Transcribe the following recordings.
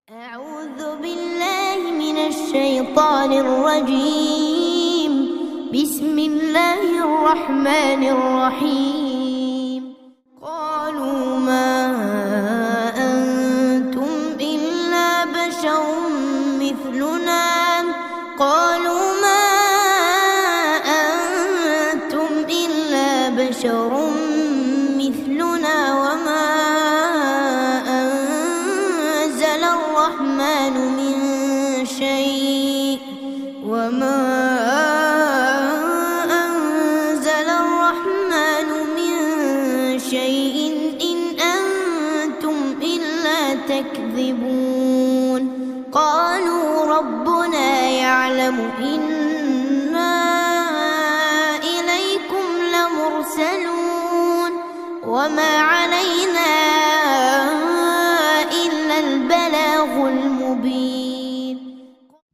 أعوذ بالله من الشيطان الرجيم. بسم الله الرحمن الرحيم. قالوا ما أنتم إلا بشر مثلنا قالوا ما أنتم إلا بشر مثلنا وما أنزل الرحمن من شيء إن أنتم إلا تكذبون. قالوا ربنا يعلم إنا إليكم لمرسلون وما علينا إلا البلاغ المبين.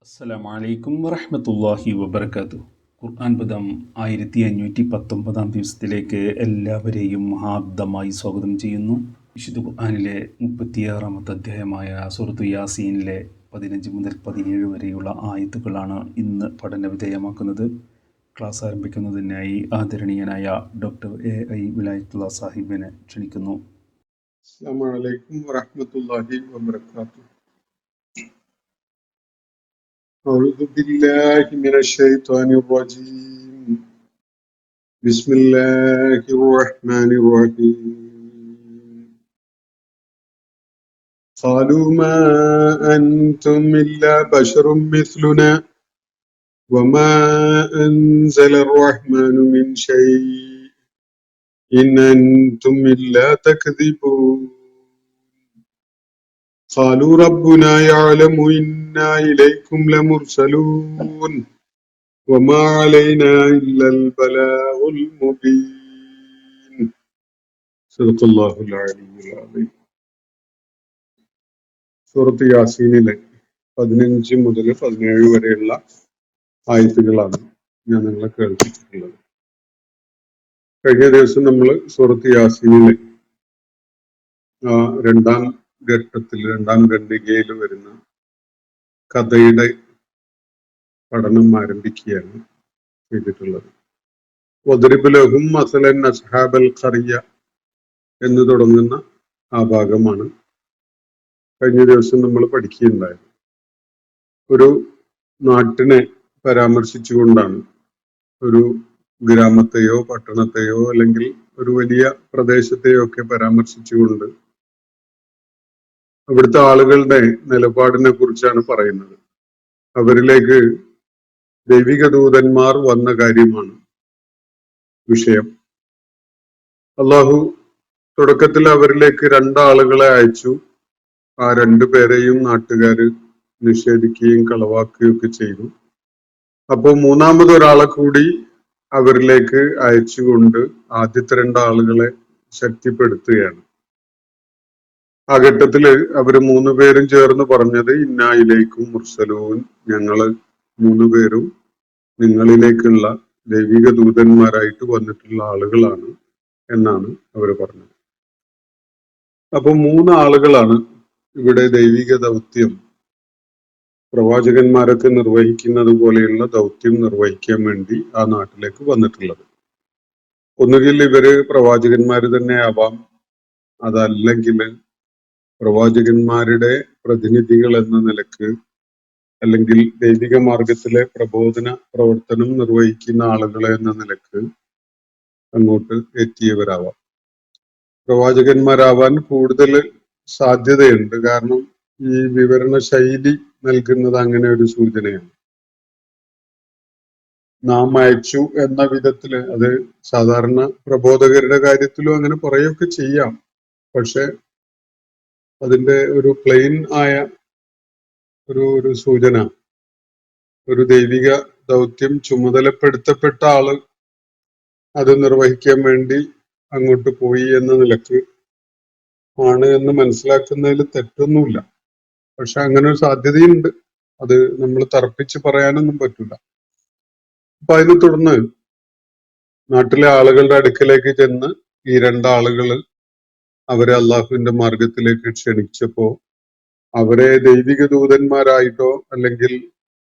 അസ്സലാമു അലൈക്കും വറഹ്മത്തുള്ളാഹി വബറകാതുഹു. ഖുർആൻ പദം 1519 ദിവസത്തിലേക്ക് എല്ലാവരെയും ഹാർദമായി സ്വാഗതം ചെയ്യുന്നു. വിശുദ്ധ ഖുർആനിലെ 36-ാമത്തെ അധ്യായമായ സൂറത്തു യാസീനിലെ 15 മുതൽ 17 വരെയുള്ള ആയത്തുകളാണ് ഇന്ന് പഠന വിധേയമാക്കുന്നത്. ക്ലാസ് ആരംഭിക്കുന്നതിനായി ആദരണീയനായ ഡോക്ടർ A.I. വിലായത്തുള്ള സാഹിബിനെ ക്ഷണിക്കുന്നു. അസ്സലാമു അലൈക്കും വറഹ്മത്തുള്ളാഹി വബറകാതുഹു. أعوذ بالله من الشيطان الرجيم. بسم الله الرحمن الرحيم. قالوا ما أنتم إلا بشر مثلنا وما أنزل الرحمن من شيء إن أنتم إلا تكذبون. قالوا ربنا يعلم إنا إليكم لمرسلون وما علينا إلا البلاغ المبين. صدق الله العلي العظيم. സൂറത്ത് യാസീനിലെ 15 മുതൽ 17 വരെയുള്ള ആയത്തുകളാണ് ഞാൻ നിങ്ങളെ കേൾപ്പിച്ചിട്ടുള്ളത്. കഴിഞ്ഞ ദിവസം നമ്മൾ സൂറത്ത് യാസീനിലെ രണ്ടാം ഖണ്ഡികയിൽ വരുന്ന കഥയുടെ പഠനം ആരംഭിക്കുകയാണ് ചെയ്തിട്ടുള്ളത്. വദ്രിബ് ലഹും മസലൻ അസ്ഹാബൽ ഖറിയ എന്ന് തുടങ്ങുന്ന ആ ഭാഗമാണ് കഴിഞ്ഞ ദിവസം നമ്മൾ പഠിക്കുകയുണ്ടായത്. ഒരു നാട്ടിനെ പരാമർശിച്ചുകൊണ്ടാണ്, ഒരു ഗ്രാമത്തെയോ പട്ടണത്തെയോ അല്ലെങ്കിൽ ഒരു വലിയ പ്രദേശത്തെയോ ഒക്കെ പരാമർശിച്ചുകൊണ്ട് അവിടുത്തെ ആളുകളുടെ നിലപാടിനെ കുറിച്ചാണ് പറയുന്നത്. അവരിലേക്ക് ദൈവിക ദൂതന്മാർ വന്ന കാര്യമാണ് വിഷയം. അള്ളാഹു തുടക്കത്തിൽ അവരിലേക്ക് 2 ആളുകളെ അയച്ചു. ആ 2 പേരെയും നാട്ടുകാര് നിഷേധിക്കുകയും കളവാക്കുകയും ഒക്കെ ചെയ്തു. അപ്പോൾ മൂന്നാമതൊരാളെ കൂടി അവരിലേക്ക് അയച്ചുകൊണ്ട് ആദ്യത്തെ 2 ആളുകളെ ശക്തിപ്പെടുത്തുകയാണ്. ആ ഘട്ടത്തില് അവര് 3 പേരും ചേർന്ന് പറഞ്ഞത് ഇന്നാ ഇലൈക്കും മുർസലൂൻ, ഞങ്ങള് 3 പേരും നിങ്ങളിലേക്കുള്ള ദൈവിക ദൂതന്മാരായിട്ട് വന്നിട്ടുള്ള ആളുകളാണ് എന്നാണ് അവര് പറഞ്ഞത്. അപ്പൊ 3 ആളുകളാണ് ഇവിടെ ദൈവിക ദൗത്യം, പ്രവാചകന്മാരൊക്കെ നിർവഹിക്കുന്നത് പോലെയുള്ള ദൗത്യം നിർവഹിക്കാൻ വേണ്ടി ആ നാട്ടിലേക്ക് വന്നിട്ടുള്ളത്. ഒന്നുകിൽ ഇവര് പ്രവാചകന്മാര് തന്നെ ആവാം, അതല്ലെങ്കിൽ പ്രവാചകന്മാരുടെ പ്രതിനിധികൾ എന്ന നിലക്ക്, അല്ലെങ്കിൽ ദൈവിക മാർഗത്തിലെ പ്രബോധന പ്രവർത്തനം നിർവഹിക്കുന്ന ആളുകളെ എന്ന നിലക്ക് അങ്ങോട്ട് എത്തിയവരാവാം. പ്രവാചകന്മാരാവാൻ കൂടുതൽ സാധ്യതയുണ്ട്. കാരണം ഈ വിവരണ ശൈലി നൽകുന്നത് അങ്ങനെ ഒരു സൂചനയാണ്. നാം അയച്ചു എന്ന വിധത്തില്, അത് സാധാരണ പ്രബോധകരുടെ കാര്യത്തിലും അങ്ങനെ പറയുകയൊക്കെ ചെയ്യാം. പക്ഷെ അതിന്റെ ഒരു പ്ലെയിൻ ആയ ഒരു സൂചന, ഒരു ദൈവിക ദൗത്യം ചുമതലപ്പെടുത്തപ്പെട്ട ആള് അത് നിർവഹിക്കാൻ വേണ്ടി അങ്ങോട്ട് പോയി എന്ന നിലക്ക് ആണ് എന്ന് മനസ്സിലാക്കുന്നതിൽ തെറ്റൊന്നുമില്ല. പക്ഷെ അങ്ങനെ ഒരു സാധ്യതയുണ്ട്. അത് നമ്മൾ തർപ്പിച്ച് പറയാനൊന്നും പറ്റില്ല. അപ്പൊ അതിനെ തുടർന്ന് നാട്ടിലെ ആളുകളുടെ അടുക്കലേക്ക് ചെന്ന് ഈ 2 ആളുകള് അവരെ അള്ളാഹുവിന്റെ മാർഗത്തിലേക്ക് ക്ഷണിച്ചപ്പോ അവരെ ദൈവിക ദൂതന്മാരായിട്ടോ അല്ലെങ്കിൽ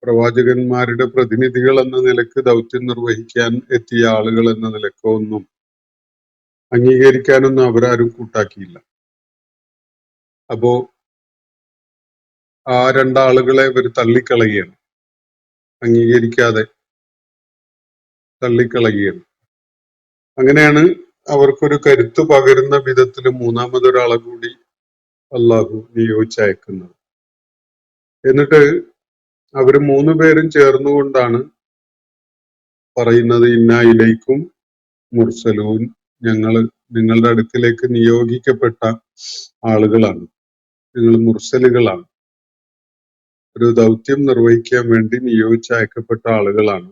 പ്രവാചകന്മാരുടെ പ്രതിനിധികൾ എന്ന നിലക്ക് ദൗത്യം നിർവഹിക്കാൻ എത്തിയ ആളുകൾ എന്ന നിലക്കോ ഒന്നും അംഗീകരിക്കാനൊന്നും അവരാരും കൂട്ടാക്കിയില്ല. അപ്പോ ആ രണ്ടാളുകളെ ഇവർ തള്ളിക്കളയുകയാണ്, അംഗീകരിക്കാതെ തള്ളിക്കളയുകയാണ്. അങ്ങനെയാണ് അവർക്കൊരു കരുത്തു പകരുന്ന വിധത്തിൽ മൂന്നാമതൊരാളെ കൂടി അള്ളാഹു നിയോഗിച്ചയക്കുന്നത്. എന്നിട്ട് അവര് 3 പേരും ചേർന്നുകൊണ്ടാണ് പറയുന്നത്, ഇന്നാ ഇലൈക്കും മുർസലൂൻ, ഞങ്ങള് നിങ്ങളുടെ അടുക്കിലേക്ക് നിയോഗിക്കപ്പെട്ട ആളുകളാണ്, നിങ്ങൾ മുർസലുകളാണ്, ഒരു ദൗത്യം നിർവഹിക്കാൻ വേണ്ടി നിയോഗിച്ചയക്കപ്പെട്ട ആളുകളാണ്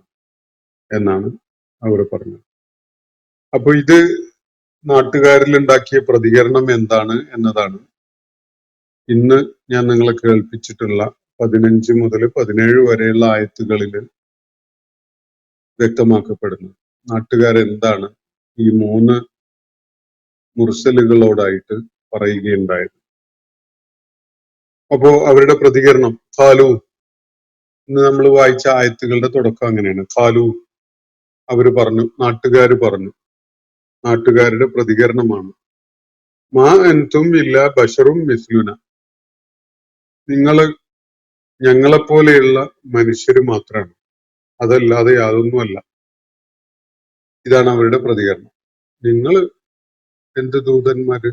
എന്നാണ് അവർ പറഞ്ഞത്. അപ്പൊ ഇത് നാട്ടുകാരിൽ ഉണ്ടാക്കിയ പ്രതികരണം എന്താണ് എന്നതാണ് ഇന്ന് ഞാൻ നിങ്ങളെ കേൾപ്പിച്ചിട്ടുള്ള 15 മുതൽ 17 വരെയുള്ള ആയത്തുകളിൽ വ്യക്തമാക്കപ്പെടുന്നത്. നാട്ടുകാരെന്താണ് ഈ 3 മുർസലുകളോടായിട്ട് പറയുകയുണ്ടായത്. അപ്പോ അവരുടെ പ്രതികരണം, ഖാലു, ഇന്ന് നമ്മൾ വായിച്ച ആയത്തുകളുടെ തുടക്കം അങ്ങനെയാണ്. ഖാലു, അവര് പറഞ്ഞു, നാട്ടുകാര് പറഞ്ഞു, നാട്ടുകാരുടെ പ്രതികരണമാണ്. മാ അൻതും ഇല്ലാ ബശറും മിസ്ലുന, നിങ്ങള് ഞങ്ങളെപ്പോലെയുള്ള മനുഷ്യര് മാത്രമാണ്, അതല്ലാതെ യാതൊന്നുമല്ല. ഇതാണ് അവരുടെ പ്രതികരണം. നിങ്ങൾ എന്ത് ദൂതന്മാര്,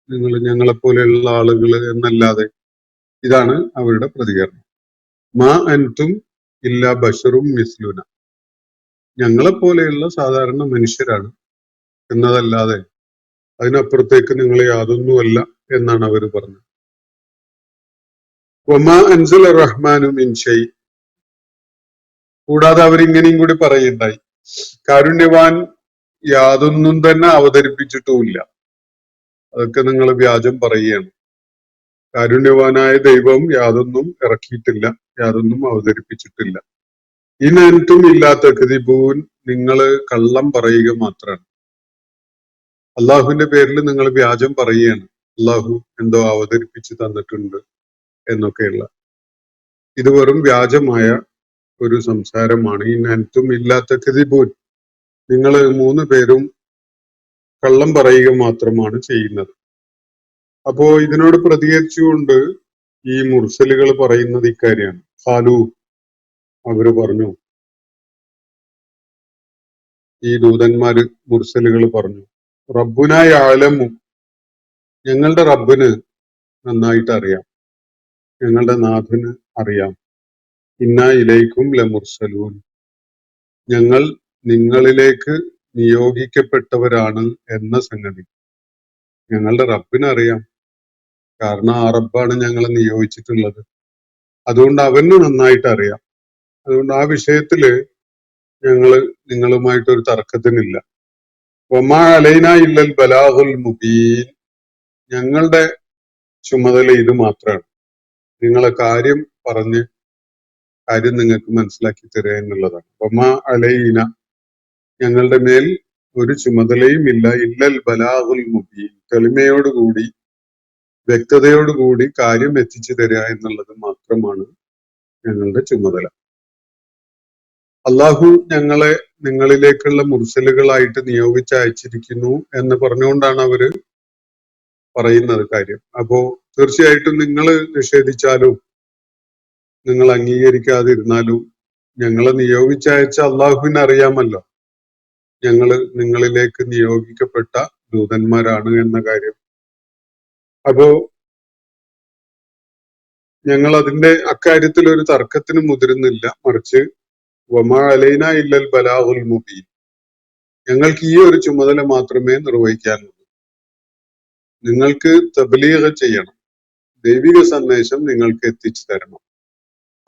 നിങ്ങൾ ഞങ്ങളെപ്പോലെയുള്ള ആളുകള് എന്നല്ലാതെ. ഇതാണ് അവരുടെ പ്രതികരണം. മാ അൻതും ഇല്ലാ ബശറും മിസ്ലുന, ഞങ്ങളെപ്പോലെയുള്ള സാധാരണ മനുഷ്യരാണ് എന്നതല്ലാതെ അതിനപ്പുറത്തേക്ക് നിങ്ങൾ യാതൊന്നുമല്ല എന്നാണ് അവർ പറഞ്ഞത്. വമാ അൻസല റഹ്മാനു മിൻ ഷൈ, കൂടാതെ അവരിങ്ങനെയും കൂടി പറയുണ്ടായി, കാരുണ്യവാൻ യാതൊന്നും തന്നെ അവതരിപ്പിച്ചിട്ടുമില്ല, അതൊക്കെ നിങ്ങൾ വ്യാജം പറയുകയാണ്. കാരുണ്യവാനായ ദൈവം യാതൊന്നും ഇറക്കിയിട്ടില്ല, യാതൊന്നും അവതരിപ്പിച്ചിട്ടില്ല. ഇനന്തും ഇല്ലാത്ത കദിബൂൻ, നിങ്ങള് കള്ളം പറയുക മാത്രമാണ്. അള്ളാഹുവിന്റെ പേരിൽ നിങ്ങൾ വ്യാജം പറയുകയാണ്, അള്ളാഹു എന്തോ അവതരിപ്പിച്ച് തന്നിട്ടുണ്ട് എന്നൊക്കെയുള്ള. ഇത് വെറും വ്യാജമായ ഒരു സംസാരമാണ്. ഇനന്തും ഇല്ലാത്ത കദിബൂൻ, നിങ്ങൾ 3 പേരും കള്ളം പറയുക മാത്രമാണ് ചെയ്യുന്നത്. അപ്പോ ഇതിനോട് പ്രതികരിച്ചുകൊണ്ട് ഈ മുർസലുകൾ പറയുന്നത് ഇക്കാര്യാണ്. ഖാലു, അവര് പറഞ്ഞു, ഈ ദൂതന്മാര് മുർസലുകൾ പറഞ്ഞു, റബ്ബുനാ യഅലമു, ഞങ്ങളുടെ റബ്ബിന് നന്നായിട്ട് അറിയാം, ഞങ്ങളുടെ നാഥന് അറിയാം, ഇന്നാ ഇലൈക്കും ലമുർസലൂൻ, ഞങ്ങൾ നിങ്ങളിലേക്ക് നിയോഗിക്കപ്പെട്ടവരാണ് എന്ന സംഗതി ഞങ്ങളുടെ റബ്ബിന് അറിയാം. കാരണം ആ റബ്ബാണ് ഞങ്ങളെ നിയോഗിച്ചിട്ടുള്ളത്, അതുകൊണ്ട് അവന് നന്നായിട്ട് അറിയാം. അതുകൊണ്ട് ആ വിഷയത്തില് ഞങ്ങള് നിങ്ങളുമായിട്ടൊരു തർക്കത്തിനില്ല. വമാ അലൈന ഇല്ലൽ ബലാഗുൽ മുബീൻ, ഞങ്ങളുടെ ചുമതല ഇത് മാത്രമാണ്, നിങ്ങളെ കാര്യം പറഞ്ഞ് കാര്യം നിങ്ങൾക്ക് മനസ്സിലാക്കി തരിക എന്നുള്ളതാണ്. വമാ അലൈന, ഞങ്ങളുടെ മേൽ ഒരു ചുമതലയും ഇല്ല, ഇല്ലൽ ബലാഗുൽ മുബീൻ, തെളിമയോടുകൂടി വ്യക്തതയോടുകൂടി കാര്യം എത്തിച്ചു തരിക എന്നുള്ളത് മാത്രമാണ് ഞങ്ങളുടെ ചുമതല. അള്ളാഹു ഞങ്ങളെ നിങ്ങളിലേക്കുള്ള മുർസലുകളായിട്ട് നിയോഗിച്ചയച്ചിരിക്കുന്നു എന്ന് പറഞ്ഞുകൊണ്ടാണ് അവര് പറയുന്നത് കാര്യം. അപ്പോ തീർച്ചയായിട്ടും നിങ്ങൾ നിഷേധിച്ചാലും നിങ്ങൾ അംഗീകരിക്കാതിരുന്നാലും ഞങ്ങളെ നിയോഗിച്ചയച്ച അള്ളാഹുവിന് അറിയാമല്ലോ ഞങ്ങള് നിങ്ങളിലേക്ക് നിയോഗിക്കപ്പെട്ട ദൂതന്മാരാണ് എന്ന കാര്യം. അപ്പോ ഞങ്ങൾ അതിന്റെ അക്കാര്യത്തിൽ ഒരു തർക്കത്തിന് മുതിരുന്നില്ല, മറിച്ച് വമാ അലൈന ഇല്ലൽ ബലാഗുൽ മുബീൻ, ഞങ്ങൾക്ക് ഈ ഒരു ചുമതല മാത്രമേ നിർവഹിക്കാനുള്ളൂ. നിങ്ങൾക്ക് തബ്ലീഗ് ചെയ്യണം, ദൈവിക സന്ദേശം നിങ്ങൾക്ക് എത്തിച്ചു തരണം,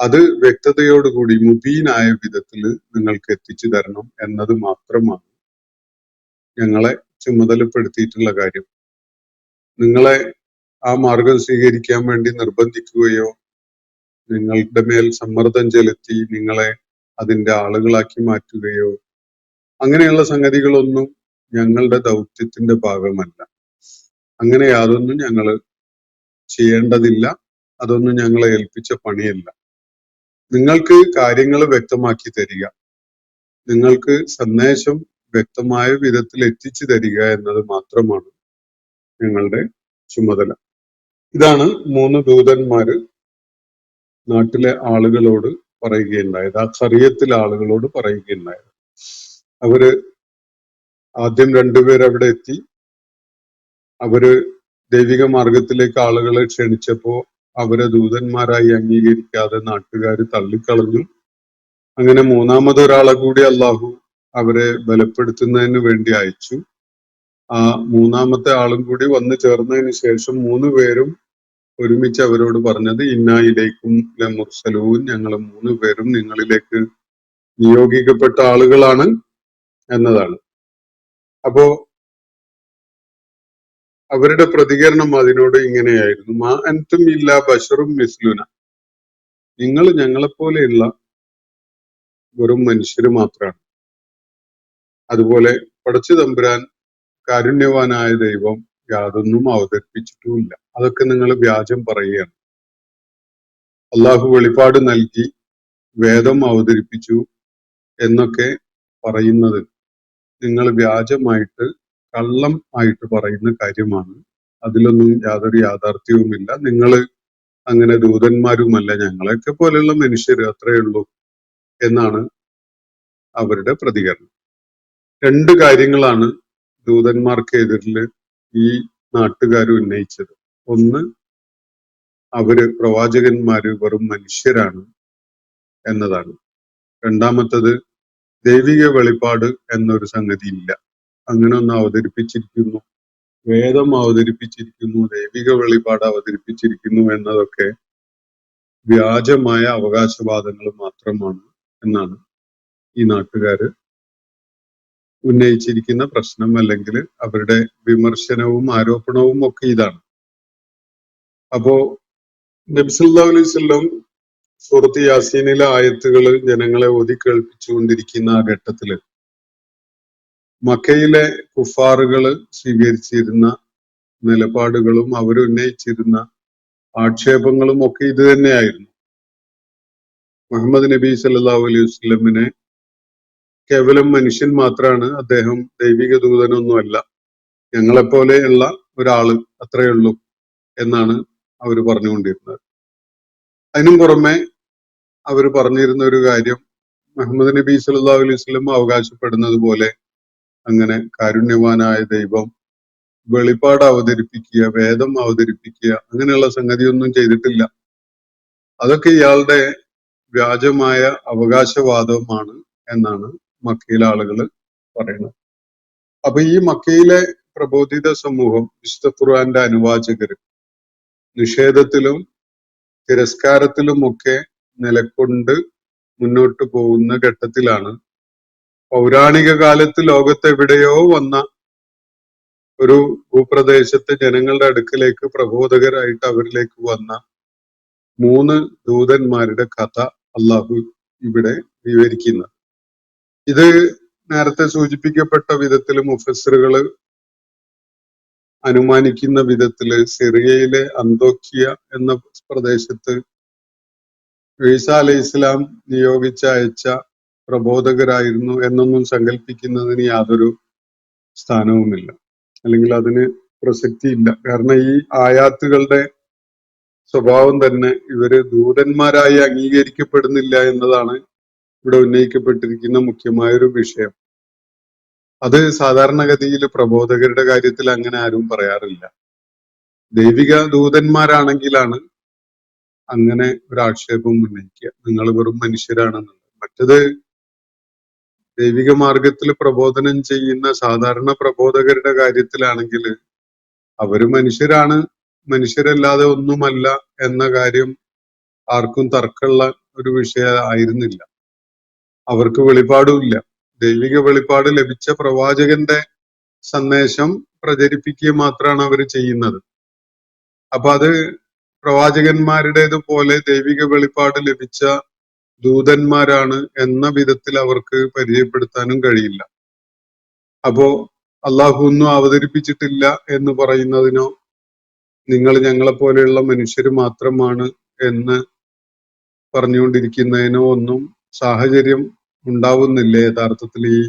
അത് വ്യക്തതയോടുകൂടി മുബീനായ വിധത്തിൽ നിങ്ങൾക്ക് എത്തിച്ചു തരണം എന്നത് മാത്രമാണ് ഞങ്ങളെ ചുമതലപ്പെടുത്തിയിട്ടുള്ള കാര്യം. നിങ്ങളെ ആ മാർഗം സ്വീകരിക്കാൻ വേണ്ടി നിർബന്ധിക്കുകയോ നിങ്ങളുടെ മേൽ സമ്മർദ്ദം ചെലുത്തി നിങ്ങളെ അതിന്റെ ആളുകളാക്കി മാറ്റുകയോ അങ്ങനെയുള്ള സംഗതികളൊന്നും ഞങ്ങളുടെ ദൗത്യത്തിന്റെ ഭാഗമല്ല. അങ്ങനെ യാതൊന്നും ഞങ്ങൾ ചെയ്യേണ്ടതില്ല, അതൊന്നും ഞങ്ങളെ ഏൽപ്പിച്ച പണിയല്ല. നിങ്ങൾക്ക് കാര്യങ്ങൾ വ്യക്തമാക്കി തരിക, നിങ്ങൾക്ക് സന്ദേശം വ്യക്തമായ വിധത്തിൽ എത്തിച്ചു തരിക എന്നത് മാത്രമാണ് ഞങ്ങളുടെ ചുമതല. ഇതാണ് 3 ദൂതന്മാര് നാട്ടിലെ ആളുകളോട് പറയുകയുണ്ടായത്, ആ ഖറിയത്തിലെ ആളുകളോട് പറയുകയുണ്ടായത്. അവര് ആദ്യം 2 പേര് അവിടെ എത്തി. അവര് ദൈവിക മാർഗത്തിലേക്ക് ആളുകളെ ക്ഷണിച്ചപ്പോ അവരെ ദൂതന്മാരായി അംഗീകരിക്കാതെ നാട്ടുകാർ തള്ളിക്കളഞ്ഞു. അങ്ങനെ 3-മതൊരാളെ കൂടി അള്ളാഹു അവരെ ബലപ്പെടുത്തുന്നതിന് വേണ്ടി അയച്ചു. ആ 3-മത്തെ ആളും കൂടി വന്നു ചേർന്നതിന് ശേഷം 3 പേരും ഒരുമിച്ച് അവരോട് പറഞ്ഞത് ഇന്നാ ഇലൈക്കും ലമുർസലൂൻ, ഞങ്ങൾ 3 പേരും നിങ്ങളിലേക്ക് നിയോഗിക്കപ്പെട്ട ആളുകളാണ് എന്നതാണ്. അപ്പോ അവരുടെ പ്രതികരണം അതിനോട് ഇങ്ങനെയായിരുന്നു, മാ അൻതും ഇല്ലാ ബശറും മിസ്ലുന, നിങ്ങൾ ഞങ്ങളെപ്പോലെയുള്ള വെറും മനുഷ്യര് മാത്രമാണ്. അതുപോലെ പടച്ചു തമ്പുരാൻ കാരുണ്യവാനായ ദൈവം യാതൊന്നും അവതരിപ്പിച്ചിട്ടുമില്ല, അതൊക്കെ നിങ്ങൾ വ്യാജം പറയുകയാണ്. അള്ളാഹു വെളിപാട് നൽകി വേദം അവതരിപ്പിച്ചു എന്നൊക്കെ പറയുന്നത് നിങ്ങൾ വ്യാജമായിട്ട് കള്ളം ആയിട്ട് പറയുന്ന കാര്യമാണ്. അതിലൊന്നും യാതൊരു യാഥാർത്ഥ്യവുമില്ല. നിങ്ങൾ അങ്ങനെ ദൂതന്മാരുമല്ല, ഞങ്ങളെയൊക്കെ പോലെയുള്ള മനുഷ്യർ, അത്രയേ ഉള്ളൂ എന്നാണ് അവരുടെ പ്രതികരണം. 2 കാര്യങ്ങളാണ് ദൂതന്മാർക്കെതിരിൽ ഈ നാട്ടുകാർ ഉന്നയിച്ചത്. ഒന്ന്, അവര് പ്രവാചകന്മാര് വെറും മനുഷ്യരാണ് എന്നതാണ്. 2-മത്തത്, ദൈവിക വെളിപാട് എന്നൊരു സംഗതി ഇല്ല, അങ്ങനെ ഒന്ന് അവതരിപ്പിച്ചിരിക്കുന്നു, വേദം അവതരിപ്പിച്ചിരിക്കുന്നു, ദൈവിക വെളിപാട് അവതരിപ്പിച്ചിരിക്കുന്നു എന്നതൊക്കെ വ്യാജമായ അവകാശവാദങ്ങൾ മാത്രമാണ് എന്നാണ് ഈ നാട്ടുകാര് ഉന്നയിച്ചിരിക്കുന്ന പ്രശ്നം. അല്ലെങ്കിൽ അവരുടെ വിമർശനവും ആരോപണവും ഒക്കെ ഇതാണ്. അപ്പോ നബി സല്ലല്ലാഹു അലൈഹി വസല്ലം സൂറത്ത് യാസീനിലെ ആയത്തുകൾ ജനങ്ങളെ ഓതി കേൾപ്പിച്ചുകൊണ്ടിരിക്കുന്ന ആ ഘട്ടത്തില് മക്കയിലെ കുഫാറുകള് സ്വീകരിച്ചിരുന്ന നിലപാടുകളും അവരുന്നയിച്ചിരുന്ന ആക്ഷേപങ്ങളും ഒക്കെ ഇത് തന്നെയായിരുന്നു. മുഹമ്മദ് നബി സല്ലല്ലാഹു അലൈഹി വസല്ലമിനെ കേവലം മനുഷ്യൻ മാത്രമാണ്, അദ്ദേഹം ദൈവിക ദൂതനൊന്നുമല്ല, ഞങ്ങളെപ്പോലെയുള്ള ഒരാള്, അത്രയേ ഉള്ളൂ എന്നാണ് അവർ പറഞ്ഞുകൊണ്ടിരുന്നത്. അതിനും പുറമെ അവർ പറഞ്ഞിരുന്ന ഒരു കാര്യം, മുഹമ്മദ് നബി സല്ലല്ലാഹു അലൈഹി വസല്ലം അവകാശപ്പെടുന്നത് പോലെ അങ്ങനെ കാരുണ്യവാനായ ദൈവം വെളിപാട് അവതരിപ്പിക്കുക, വേദം അവതരിപ്പിക്കുക, അങ്ങനെയുള്ള സംഗതിയൊന്നും ചെയ്തിട്ടില്ല. അതൊക്കെ ഇയാളുടെ വ്യാജമായ അവകാശവാദമാണ് എന്നാണ് മക്കയിലെ ആളുകൾ പറയുന്നത്. അപ്പൊ ഈ മക്കയിലെ പ്രബോധിത സമൂഹം, വിശുദ്ധ ഖുർആന്റെ അനുവാചകര് നിഷേധത്തിലും തിരസ്കാരത്തിലുമൊക്കെ നിലകൊണ്ട് മുന്നോട്ട് പോകുന്ന ഘട്ടത്തിലാണ് പൗരാണിക കാലത്ത് ലോകത്തെവിടെയോ വന്ന ഒരു ഭൂപ്രദേശത്തെ ജനങ്ങളുടെ അടുക്കലേക്ക് പ്രബോധകരായിട്ട് അവരിലേക്ക് വന്ന 3 ദൂതന്മാരുടെ കഥ അള്ളാഹു ഇവിടെ വിവരിക്കുന്നത്. ഇത് നേരത്തെ സൂചിപ്പിക്കപ്പെട്ട വിധത്തിൽ മുഫസ്സിറുകള് അനുമാനിക്കുന്ന വിധത്തില് സിറിയയിലെ അന്തോക്കിയ എന്ന പ്രദേശത്ത് ഈസ അലൈഹി ഇസ്ലാം അയച്ച പ്രബോധകരായിരുന്നു എന്നൊന്നും സങ്കല്പിക്കുന്നതിന് യാതൊരു സ്ഥാനവുമില്ല, അല്ലെങ്കിൽ അതിന് പ്രസക്തിയില്ല. കാരണം ഈ ആയാത്തുകളുടെ സ്വഭാവം തന്നെ ഇവര് ദൂതന്മാരായി അംഗീകരിക്കപ്പെടുന്നില്ല എന്നതാണ് ഇവിടെ ഉന്നയിക്കപ്പെട്ടിരിക്കുന്ന മുഖ്യമായൊരു വിഷയം. അത് സാധാരണഗതിയിൽ പ്രബോധകരുടെ കാര്യത്തിൽ അങ്ങനെ ആരും പറയാറില്ല. ദൈവിക ദൂതന്മാരാണെങ്കിലാണ് അങ്ങനെ ഒരു ആക്ഷേപം ഉന്നയിക്കുക, നിങ്ങൾ വെറും മനുഷ്യരാണെന്നുള്ളത്. മറ്റത് ദൈവിക മാർഗത്തിൽ പ്രബോധനം ചെയ്യുന്ന സാധാരണ പ്രബോധകരുടെ കാര്യത്തിലാണെങ്കിൽ അവര് മനുഷ്യരാണ്, മനുഷ്യരല്ലാതെ ഒന്നുമല്ല എന്ന കാര്യം ആർക്കും തർക്കമുള്ള ഒരു വിഷയം ആയിരുന്നില്ല. അവർക്ക് വെളിപാടുമില്ല. ദൈവിക വെളിപാട് ലഭിച്ച പ്രവാചകന്റെ സന്ദേശം പ്രചരിപ്പിക്കുക മാത്രമാണ് അവർ ചെയ്യുന്നത്. അപ്പൊ അത് പ്രവാചകന്മാരുടേതുപോലെ ദൈവിക വെളിപാട് ലഭിച്ച ദൂതന്മാരാണ് എന്ന വിധത്തിൽ അവർക്ക് പരിചയപ്പെടുത്താനും കഴിയില്ല. അപ്പോ അള്ളാഹു ഒന്നും അവതരിപ്പിച്ചിട്ടില്ല എന്ന് പറയുന്നതിനോ നിങ്ങൾ ഞങ്ങളെ പോലെയുള്ള മനുഷ്യർ മാത്രമാണ് എന്ന് പറഞ്ഞുകൊണ്ടിരിക്കുന്നതിനോ ഒന്നും സാഹചര്യം ഉണ്ടാവുന്നില്ല. യഥാർത്ഥത്തിൽ ഈ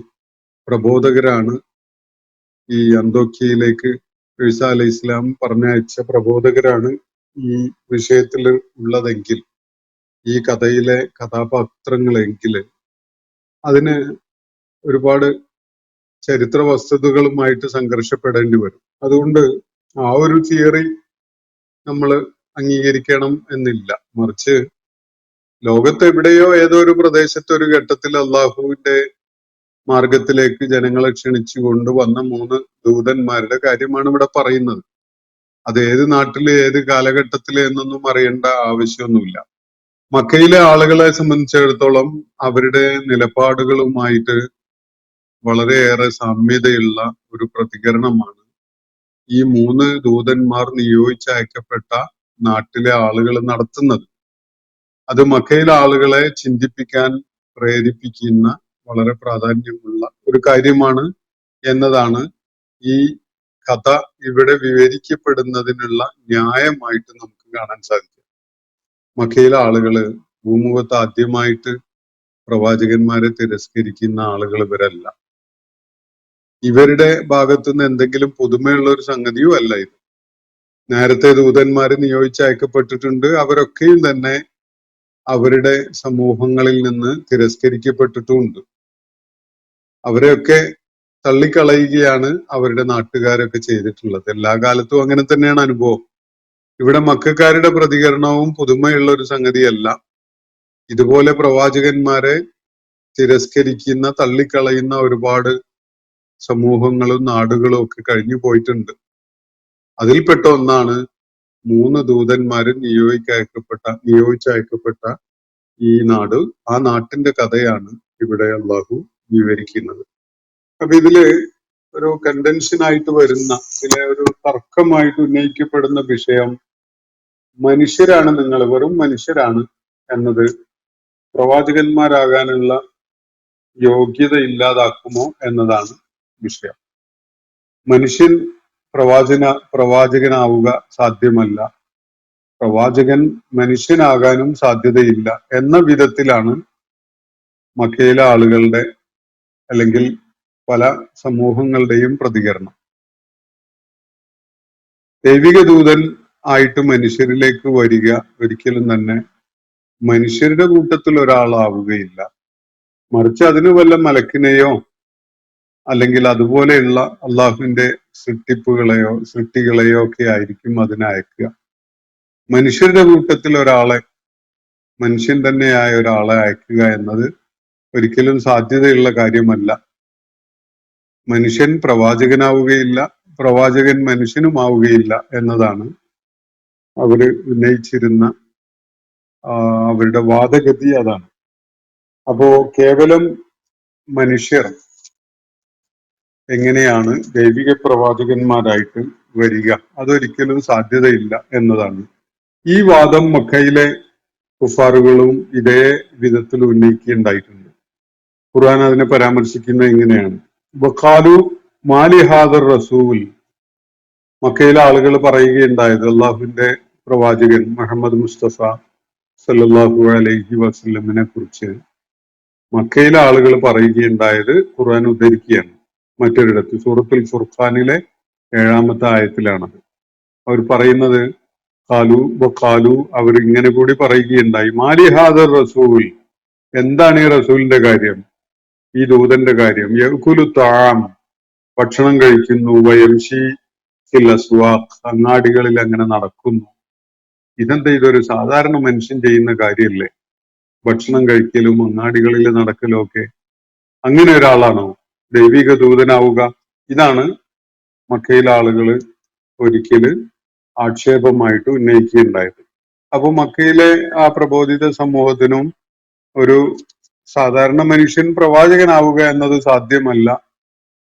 പ്രബോധകരാണ് ഈ അന്തോക്യയിലേക്ക് ഈസ അലൈഹി ഇസ്ലാം പറഞ്ഞയച്ച പ്രബോധകരാണ് ഈ വിഷയത്തിൽ ഉള്ളതെങ്കിൽ, ഈ കഥയിലെ കഥാപാത്രങ്ങളെങ്കിൽ അതിന് ഒരുപാട് ചരിത്ര വസ്തുതകളുമായിട്ട് സംഘർഷപ്പെടേണ്ടി വരും. അതുകൊണ്ട് ആ ഒരു തിയറി നമ്മൾ അംഗീകരിക്കണം എന്നില്ല. മറിച്ച് ലോകത്ത് എവിടെയോ ഏതോ ഒരു പ്രദേശത്ത് ഒരു ഘട്ടത്തിൽ അള്ളാഹുവിന്റെ മാർഗത്തിലേക്ക് ജനങ്ങളെ ക്ഷണിച്ചു കൊണ്ടുവന്ന 3 ദൂതന്മാരുടെ കാര്യമാണ് ഇവിടെ പറയുന്നത്. അത് ഏത് നാട്ടില് ഏത് കാലഘട്ടത്തില് എന്നൊന്നും അറിയേണ്ട ആവശ്യമൊന്നുമില്ല. മക്കയിലെ ആളുകളെ സംബന്ധിച്ചിടത്തോളം അവരുടെ നിലപാടുകളുമായിട്ട് വളരെയേറെ സാമ്യതയുള്ള ഒരു പ്രതികരണമാണ് ഈ 3 ദൂതന്മാർ നിയോഗിച്ചയക്കപ്പെട്ട നാട്ടിലെ ആളുകൾ നടത്തുന്നത്. അത് മക്കയിലെ ആളുകളെ ചിന്തിപ്പിക്കാൻ പ്രേരിപ്പിക്കുന്ന വളരെ പ്രാധാന്യമുള്ള ഒരു കാര്യമാണ് എന്നതാണ് ഈ കഥ ഇവിടെ വിവരിക്കപ്പെടുന്നതിനുള്ള ന്യായമായിട്ട് നമുക്ക് കാണാൻ സാധിക്കും. മക്കയിലെ ആളുകള് ഭൂമുഖത്ത് ആദ്യമായിട്ട് പ്രവാചകന്മാരെ തിരസ്കരിക്കുന്ന ആളുകൾ ഇവരല്ല. ഇവരുടെ ഭാഗത്തുനിന്ന് എന്തെങ്കിലും പുതുമയുള്ള ഒരു സംഗതിയും അല്ല ഇത്. നേരത്തെ ദൂതന്മാര് നിയോഗിച്ചയക്കപ്പെട്ടിട്ടുണ്ട്. അവരൊക്കെയും തന്നെ അവരുടെ സമൂഹങ്ങളിൽ നിന്ന് തിരസ്കരിക്കപ്പെട്ടിട്ടുമുണ്ട്. അവരെയൊക്കെ തള്ളിക്കളയുകയാണ് അവരുടെ നാട്ടുകാരൊക്കെ ചെയ്തിട്ടുള്ളത്. എല്ലാ കാലത്തും അങ്ങനെ തന്നെയാണ് അനുഭവം. ഇവിടെ മക്കക്കാരുടെ പ്രതികരണവും പുതുമയുള്ള ഒരു സംഗതിയല്ല. ഇതുപോലെ പ്രവാചകന്മാരെ തിരസ്കരിക്കുന്ന, തള്ളിക്കളയുന്ന ഒരുപാട് സമൂഹങ്ങളും നാടുകളും ഒക്കെ കഴിഞ്ഞു പോയിട്ടുണ്ട്. അതിൽപ്പെട്ട ഒന്നാണ് 3 ദൂതന്മാര് നിയോഗിച്ചയക്കപ്പെട്ട ഈ നാട്. ആ നാട്ടിന്റെ കഥയാണ് ഇവിടെ അള്ളാഹു വിവരിക്കുന്നത്. അപ്പൊ ഇതില് ഒരു കണ്ടൻഷൻ ആയിട്ട് വരുന്ന, ഇതിലെ ഒരു തർക്കമായിട്ട് ഉന്നയിക്കപ്പെടുന്ന വിഷയം, മനുഷ്യരാണ് നിങ്ങൾ, വെറും മനുഷ്യരാണ് എന്നത് പ്രവാചകന്മാരാകാനുള്ള യോഗ്യത ഇല്ലാതാക്കുമോ എന്നതാണ് വിഷയം. മനുഷ്യൻ പ്രവാചകനാവുക സാധ്യമല്ല, പ്രവാചകൻ മനുഷ്യനാകാനും സാധ്യതയില്ല എന്ന വിധത്തിലാണ് മക്കയിലെ ആളുകളുടെ അല്ലെങ്കിൽ പല സമൂഹങ്ങളുടെയും പ്രതികരണം. ദൈവിക ദൂതൻ ആയിട്ട് മനുഷ്യരിലേക്ക് വരിക ഒരിക്കലും തന്നെ മനുഷ്യരുടെ കൂട്ടത്തിൽ ഒരാളാവുകയില്ല. മറിച്ച് അതിന് വല്ല മലക്കിനെയോ അല്ലെങ്കിൽ അതുപോലെയുള്ള അള്ളാഹുവിന്റെ സൃഷ്ടികളെയോ ഒക്കെ ആയിരിക്കും അതിനയക്കുക. മനുഷ്യരുടെ കൂട്ടത്തിൽ ഒരാളെ, മനുഷ്യൻ തന്നെയായ ഒരാളെ അയക്കുക എന്നത് ഒരിക്കലും സാധ്യതയുള്ള കാര്യമല്ല. മനുഷ്യൻ പ്രവാചകനാവുകയില്ല, പ്രവാചകൻ മനുഷ്യനുമാവുകയില്ല എന്നതാണ് അവര് ഉന്നയിച്ചിരുന്ന അവരുടെ വാദഗതി അതാണ്. അപ്പോ കേവലം മനുഷ്യർ എങ്ങനെയാണ് ദൈവിക പ്രവാചകന്മാരായിട്ട് വരിക? അതൊരിക്കലും സാധ്യതയില്ല എന്നതാണ്. ഈ വാദം മക്കയിലെ കുഫാറുകളും ഇതേ വിധത്തിൽ ഉന്നയിക്കുകയുണ്ടായിട്ടുണ്ട്. ഖുർആൻ അതിനെ പരാമർശിക്കുന്നത് ഇങ്ങനെയാണ്: വഖാലു മാലി ഹാദർ റസൂൽ. മക്കയിലെ ആളുകൾ പറയുകയുണ്ടായത്, അള്ളാഹുവിന്റെ പ്രവാചകൻ മുഹമ്മദ് മുസ്തഫ സല്ലല്ലാഹു അലൈഹി വസല്ലമിനെ കുറിച്ച് മക്കയിലെ ആളുകൾ പറയുകയുണ്ടായത് ഖുർആൻ ഉദ്ധരിക്കുകയാണ്. മറ്റൊരിടത്ത് സൂറത്തുൽ ഫുർഖാനിലെ 7-ാമത്തെ ആയത്തിലാണത്. അവർ പറയുന്നത് ഖാലു അവർ ഇങ്ങനെ കൂടി പറയുകയുണ്ടായി: മാലി ഹാദർ റസൂൽ, എന്താണ് ഈ റസൂലിന്റെ കാര്യം, ഈ ദൂതന്റെ കാര്യം? യഅ്കുലു തആം, ഭക്ഷണം കഴിക്കുന്നു, വയംശി ഫിൽ അസ്വാഖ്, അങ്ങാടികളിൽ അങ്ങനെ നടക്കുന്നു. ഇതെന്താ, ഇതൊരു സാധാരണ മനുഷ്യൻ ചെയ്യുന്ന കാര്യമല്ലേ, ഭക്ഷണം കഴിക്കലും അങ്ങാടികളിൽ നടക്കലും ഒക്കെ? അങ്ങനെ ഒരാളാണോ ദൈവിക ദൂതനാവുക? ഇതാണ് മക്കയിലെ ആളുകൾ ഒരിക്കല് ആക്ഷേപമായിട്ട് ഉന്നയിക്കുകയുണ്ടായത്. അപ്പൊ മക്കയിലെ ആ പ്രബോധിത സമൂഹത്തിനും ഒരു സാധാരണ മനുഷ്യൻ പ്രവാചകനാവുക എന്നത് സാധ്യമല്ല,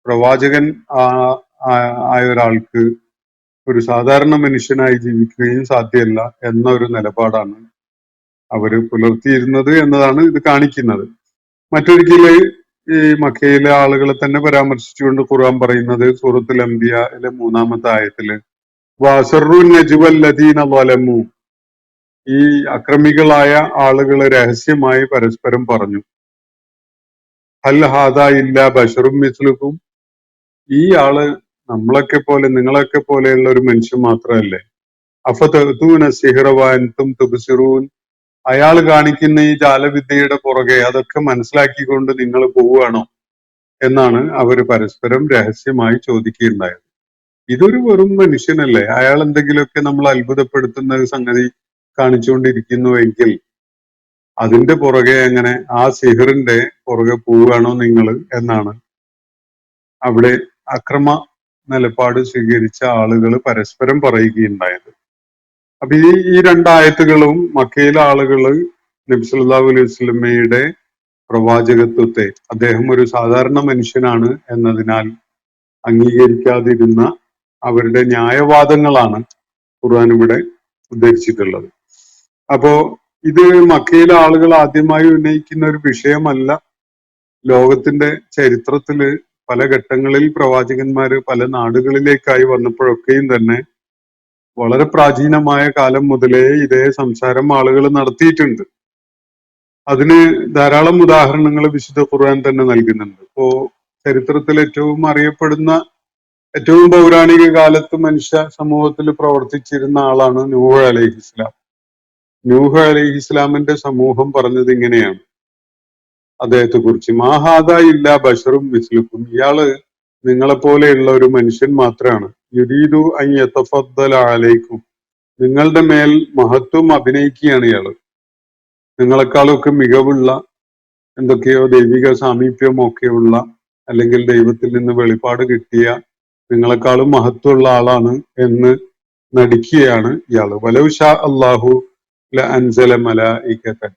പ്രവാചകൻ ആയ ഒരാൾക്ക് ഒരു സാധാരണ മനുഷ്യനായി ജീവിക്കുകയും സാധ്യമല്ല എന്ന ഒരു നിലപാടാണ് അവര് പുലർത്തിയിരുന്നത് എന്നതാണ് ഇത് കാണിക്കുന്നത്. മറ്റൊരിക്കല് ഈ മക്കയിലെ ആളുകളെ തന്നെ പരാമർശിച്ചുകൊണ്ട് ഖുർആൻ പറയുന്നത് സൂറത്തുൽ അംബിയയിലെ 3-ാമത്തെ ആയത്തില് വഅസറു നജ്വല്ലദീന ളലമു, ഈ അക്രമികളായ ആളുകൾ രഹസ്യമായി പരസ്പരം പറഞ്ഞു, ഹൽ ഹാദാ ഇല്ലാ ബശറും മിസ്ലുക്കും, ഈ ആള് നമ്മളൊക്കെ പോലെ നിങ്ങളൊക്കെ പോലെയുള്ള ഒരു മനുഷ്യൻ മാത്രമല്ലേ, അഫതഅ്തൂന സിഹ്റ വഅൻതും തുബ്സിറൂൻ, അയാൾ കാണിക്കുന്ന ഈ ജാലവിദ്യയുടെ പുറകെ അതൊക്കെ മനസ്സിലാക്കിക്കൊണ്ട് നിങ്ങൾ പോവുകയാണോ എന്നാണ് അവർ പരസ്പരം രഹസ്യമായി ചോദിക്കുകയുണ്ടായത്. ഇതൊരു വെറും മനുഷ്യനല്ലേ, അയാൾ എന്തെങ്കിലുമൊക്കെ നമ്മൾ അത്ഭുതപ്പെടുത്തുന്ന ഒരു സംഗതി കാണിച്ചുകൊണ്ടിരിക്കുന്നുവെങ്കിൽ അതിന്റെ പുറകെ എങ്ങനെ ആ സിഹറിന്റെ പുറകെ പോവുകയാണോ നിങ്ങൾ എന്നാണ് അവിടെ അക്രമ നിലപാട് സ്വീകരിച്ച ആളുകൾ പരസ്പരം പറയുകയുണ്ടായത്. അപ്പൊ ഈ രണ്ടായത്തുകളും മക്കയിലെ ആളുകള് നബി സല്ലല്ലാഹു അലൈഹി വസല്ലമയുടെ പ്രവാചകത്വത്തെ, അദ്ദേഹം ഒരു സാധാരണ മനുഷ്യനാണ് എന്നതിനാൽ അംഗീകരിക്കാതിരുന്ന അവരുടെ ന്യായവാദങ്ങളാണ് ഖുർആൻ ഇവിടെ ഉദ്ധരിച്ചിട്ടുള്ളത്. അപ്പോ ഇത് മക്കയിലെ ആളുകൾ ആദ്യമായി ഉന്നയിക്കുന്ന ഒരു വിഷയമല്ല. ലോകത്തിന്റെ ചരിത്രത്തില് പല ഘട്ടങ്ങളിൽ പ്രവാചകന്മാര് പല നാടുകളിലേക്കായി വന്നപ്പോഴൊക്കെയും തന്നെ വളരെ പ്രാചീനമായ കാലം മുതലേ ഇതേ സംസാരം ആളുകൾ നടത്തിയിട്ടുണ്ട്. അതിന് ധാരാളം ഉദാഹരണങ്ങൾ വിശുദ്ധ ഖുർആൻ തന്നെ നൽകുന്നുണ്ട്. ഇപ്പോ ചരിത്രത്തിൽ ഏറ്റവും അറിയപ്പെടുന്ന, ഏറ്റവും പൗരാണിക കാലത്ത് മനുഷ്യ സമൂഹത്തിൽ പ്രവർത്തിച്ചിരുന്ന ആളാണ് നൂഹ് അലൈഹിസ്ലാം. നൂഹ് അലൈഹിസ്ലാമിന്റെ സമൂഹം പറഞ്ഞത് ഇങ്ങനെയാണ് അദ്ദേഹത്തെ കുറിച്ച്, മാഹാദ ഇല്ല ബഷറും മിസ്ലുക്കും, ഇയാള് നിങ്ങളെപ്പോലെയുള്ള ഒരു മനുഷ്യൻ മാത്രമാണ്, യുരീദു അൻ യതഫദ്ദല അലൈക്കും, നിങ്ങളുടെ മേൽ മഹത്വം അഭിനയിക്കുകയാണ് ഇയാള്, നിങ്ങളെക്കാളൊക്കെ മികവുള്ള എന്തൊക്കെയോ ദൈവിക സാമീപ്യമൊക്കെയുള്ള അല്ലെങ്കിൽ ദൈവത്തിൽ നിന്ന് വെളിപ്പാട് കിട്ടിയ നിങ്ങളെക്കാളും മഹത്വമുള്ള ആളാണ് എന്ന് നടിക്കുകയാണ് ഇയാള്. വലൗഷാ അല്ലാഹു ലഅൻസല മലായികതൻ,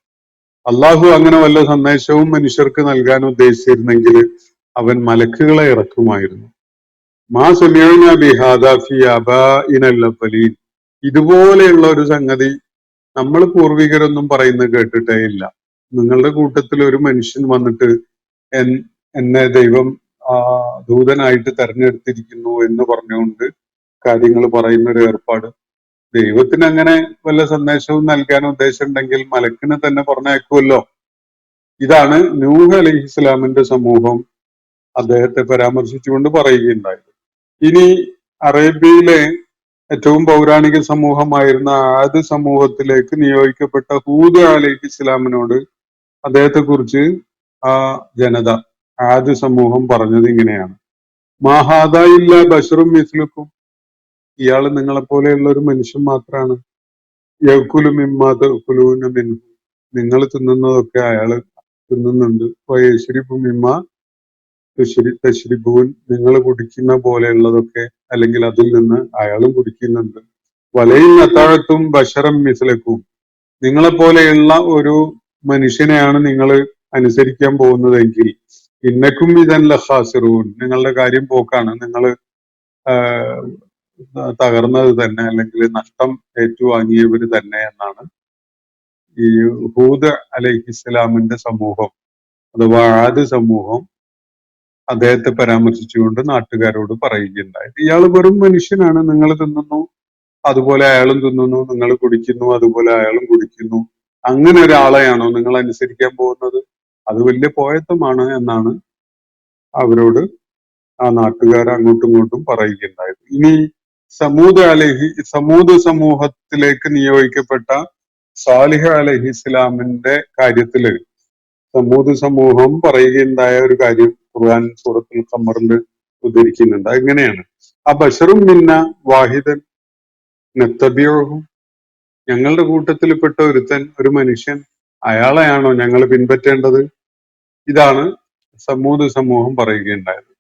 അള്ളാഹു അങ്ങനെ വല്ല സന്ദേശവും മനുഷ്യർക്ക് നൽകാൻ ഉദ്ദേശിച്ചിരുന്നെങ്കിൽ അവൻ മലക്കുകളെ ഇറക്കുമായിരുന്നു. മാ സമിഅനാ ബിഹാദാ ഫീ ആബാഇനൽ അവ്വലീൻ, ഇതുപോലെയുള്ള ഒരു സംഗതി നമ്മൾ പൂർവികരൊന്നും പറയുന്നത് കേട്ടിട്ടേ ഇല്ല. നിങ്ങളുടെ കൂട്ടത്തിൽ ഒരു മനുഷ്യൻ വന്നിട്ട് എന്നെ ദൈവം ദൂതനായിട്ട് തെരഞ്ഞെടുത്തിരിക്കുന്നു എന്ന് പറഞ്ഞുകൊണ്ട് കാര്യങ്ങൾ പറയുന്ന ഒരു ഏർപ്പാട്, ദൈവത്തിന് അങ്ങനെ വല്ല സന്ദേശവും നൽകാൻ ഉദ്ദേശമുണ്ടെങ്കിൽ മലക്കിനെ തന്നെ പറഞ്ഞയക്കുമല്ലോ. ഇതാണ് നൂഹ് അലൈഹിസ്ലാമിന്റെ സമൂഹം അദ്ദേഹത്തെ പരാമർശിച്ചുകൊണ്ട് പറയുകയുണ്ടായത്. ഇനി അറേബ്യയിലെ ഏറ്റവും പൗരാണിക സമൂഹമായിരുന്ന ആദ് സമൂഹത്തിലേക്ക് നിയോഗിക്കപ്പെട്ട ഹൂദ് അലൈഹിസ്ലാമിനോട് അദ്ദേഹത്തെ കുറിച്ച് ആ ജനത, ആദ് സമൂഹം പറഞ്ഞത് ഇങ്ങനെയാണ്, മാഹാദ ഇല്ല ബഷറും മിസ്ലുക്കും, ഇയാള് നിങ്ങളെപ്പോലെയുള്ള ഒരു മനുഷ്യൻ മാത്രമാണ്, യഅ്കുലു മിമ്മാ തഅ്കുലൂന മിൻഹു, നിങ്ങൾ തിന്നുന്നതൊക്കെ അയാള് തിന്നുന്നുണ്ട്, വയശ്രിബു മിമ്മാ തശ്രിബൂൻ, നിങ്ങൾ കുടിക്കുന്ന പോലെയുള്ളതൊക്കെ അല്ലെങ്കിൽ അതിൽ നിന്ന് അയാളും കുടിക്കുന്നുണ്ട്, വലയിൻ അതാഴത്തും ബഷറം മിസ്ലക്കും, നിങ്ങളെപ്പോലെയുള്ള ഒരു മനുഷ്യനെയാണ് നിങ്ങൾ അനുസരിക്കാൻ പോകുന്നതെങ്കിൽ ഇന്നക്കും ഇതൻ ലഖാസിറൂൻ, നിങ്ങളുടെ കാര്യം പോക്കാണ്, നിങ്ങൾ തകർന്നത് തന്നെ അല്ലെങ്കിൽ നഷ്ടം ഏറ്റുവാങ്ങിയവർ തന്നെ എന്നാണ് ഈ ഹൂദ് അലൈഹിസ്സലാമിന്റെ സമൂഹം അഥവാ ആദ് സമൂഹം അദ്ദേഹത്തെ പരാമർശിച്ചുകൊണ്ട് നാട്ടുകാരോട് പറയുകയുണ്ടായത്. ഇയാൾ വെറും മനുഷ്യനാണ്, നിങ്ങൾ തിന്നുന്നു അതുപോലെ അയാളും തിന്നുന്നു, നിങ്ങൾ കുടിക്കുന്നു അതുപോലെ അയാളും കുടിക്കുന്നു, അങ്ങനെ ഒരാളെയാണോ നിങ്ങൾ അനുസരിക്കാൻ പോകുന്നത്, അത് വലിയ പോയത്തമാണ് എന്നാണ് അവരോട് ആ നാട്ടുകാർ അങ്ങോട്ടും ഇങ്ങോട്ടും പറയുകയുണ്ടായത്. ഇനി സമൂദ് സമൂഹത്തിലേക്ക് നിയോഗിക്കപ്പെട്ട സാലിഹ് അലൈഹിസ്സലാമിന്റെ കാര്യത്തില് സമൂദ് സമൂഹം പറയുകയുണ്ടായ ഒരു കാര്യം ഖുർആൻ സൂറത്തുൽ ഖമറിൽ ഉദ്ധരിക്കുന്നുണ്ട്. അതെങ്ങനെയാണ്, ആ ബഷറും മിന്ന വാഹിദൻ നത്തബിഉഹു, ഞങ്ങളുടെ കൂട്ടത്തിൽപ്പെട്ട ഒരുത്തൻ, ഒരു മനുഷ്യൻ, അയാളെയാണോ ഞങ്ങൾ പിൻപറ്റേണ്ടത്, ഇതാണ് സമൂദ് സമൂഹം പറയുകയുണ്ടായത്.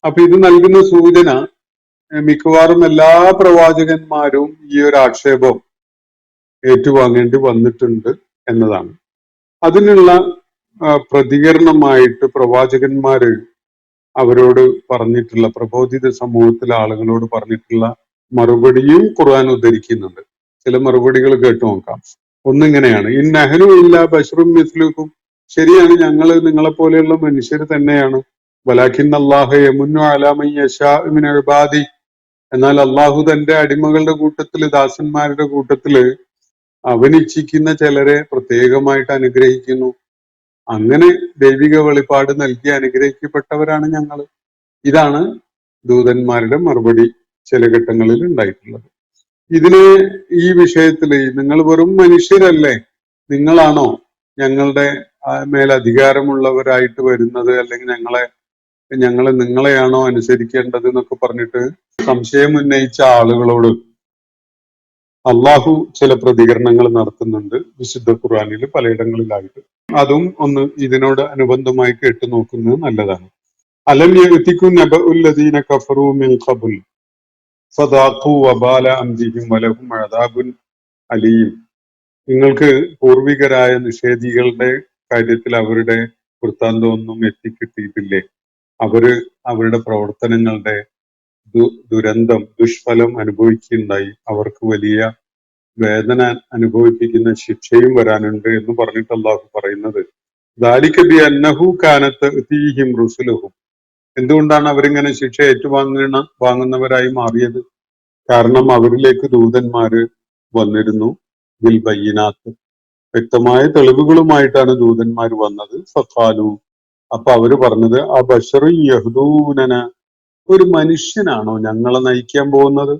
അപ്പൊ ഇത് നൽകുന്ന സൂചന മിക്കവാറും എല്ലാ പ്രവാചകന്മാരും ഈ ഒരു ആക്ഷേപം ഏറ്റുവാങ്ങേണ്ടി വന്നിട്ടുണ്ട് എന്നതാണ്. അതിനുള്ള പ്രതികരണമായിട്ട് പ്രവാചകന്മാര് അവരോട് പറഞ്ഞിട്ടുള്ള, പ്രബോധിത സമൂഹത്തിലെ ആളുകളോട് പറഞ്ഞിട്ടുള്ള മറുപടിയും ഖുർആൻ ഉദ്ധരിക്കുന്നുണ്ട്. ചില മറുപടികൾ കേട്ടു നോക്കാം. ഒന്നിങ്ങനെയാണ്, ഇന്നഹ്നു ഇല്ലാ ബശറും മിസ്ലുക്കും, ശരിയാണ് ഞങ്ങൾ നിങ്ങളെ പോലെയുള്ള മനുഷ്യർ തന്നെയാണ്, വലാകിന്ന അല്ലാഹ യമുന്നു അലാ മൻ യശാഉ മിൻ ഇബാദി, എന്നാൽ അള്ളാഹു തന്റെ അടിമകളുടെ കൂട്ടത്തില്, ദാസന്മാരുടെ കൂട്ടത്തില് അവൻ ഇച്ഛിക്കുന്ന ചിലരെ പ്രത്യേകമായിട്ട് അനുഗ്രഹിക്കുന്നു. അങ്ങനെ ദൈവിക വെളിപ്പാട് നൽകി അനുഗ്രഹിക്കപ്പെട്ടവരാണ് ഞങ്ങൾ. ഇതാണ് ദൂതന്മാരുടെ മറുപടി ചില ഘട്ടങ്ങളിൽ ഉണ്ടായിട്ടുള്ളത്. ഇതിന് ഈ വിഷയത്തില് നിങ്ങൾ വെറും മനുഷ്യരല്ലേ, നിങ്ങളാണോ ഞങ്ങളുടെ മേൽ അധികാരമുള്ളവരായിട്ട് വരുന്നത്, അല്ലെങ്കിൽ ഞങ്ങള് നിങ്ങളെയാണോ അനുസരിക്കേണ്ടത് എന്നൊക്കെ പറഞ്ഞിട്ട് സംശയം ഉന്നയിച്ച ആളുകളോട് അള്ളാഹു ചില പ്രതികരണങ്ങൾ നടത്തുന്നുണ്ട് വിശുദ്ധ ഖുർആനിൽ പലയിടങ്ങളിലായിട്ട്. അതും ഒന്ന് ഇതിനോട് അനുബന്ധമായി കേട്ടു നോക്കുന്നത് നല്ലതാണ്. അലം യഅതികും നബഉല്ലദീന കഫറൂ മിൻ ഖബ്ൽ ഫദാഖൂ വബാല അംരിഹിം വലഹും അദാബുൻ അലീം. നിങ്ങൾക്ക് പൂർവികരായ നിഷേധികളുടെ കാര്യത്തിൽ അവരുടെ വൃത്താന്തമൊന്നും എത്തിക്കിട്ടിയിട്ടില്ലേ? അവരുടെ പ്രവർത്തനങ്ങളുടെ ദുരന്തം, ദുഷ്ഫലം അനുഭവിക്കുകയുണ്ടായി. അവർക്ക് വലിയ വേദന അനുഭവിപ്പിക്കുന്ന ശിക്ഷയും വരാനുണ്ട് എന്ന് പറഞ്ഞിട്ട് അള്ളാഹു പറയുന്നത് ദാലിക ബിഅന്നഹു കാനത് തഅതീഹിം റുസുലുഹും. എന്തുകൊണ്ടാണ് അവരിങ്ങനെ ശിക്ഷ വാങ്ങുന്നവരായി മാറിയത്? കാരണം അവരിലേക്ക് ദൂതന്മാര് വന്നിരുന്നു. ബിൽ ബയ്യിനാത്ത്, വ്യക്തമായ തെളിവുകളുമായിട്ടാണ് ദൂതന്മാർ വന്നത്. ഫഖാലു, അപ്പൊ അവര് പറഞ്ഞത് അബശറു യഹ്ദൂനന, ഒരു മനുഷ്യനാണോ ഞങ്ങളെ നയിക്കാൻ പോകുന്നത്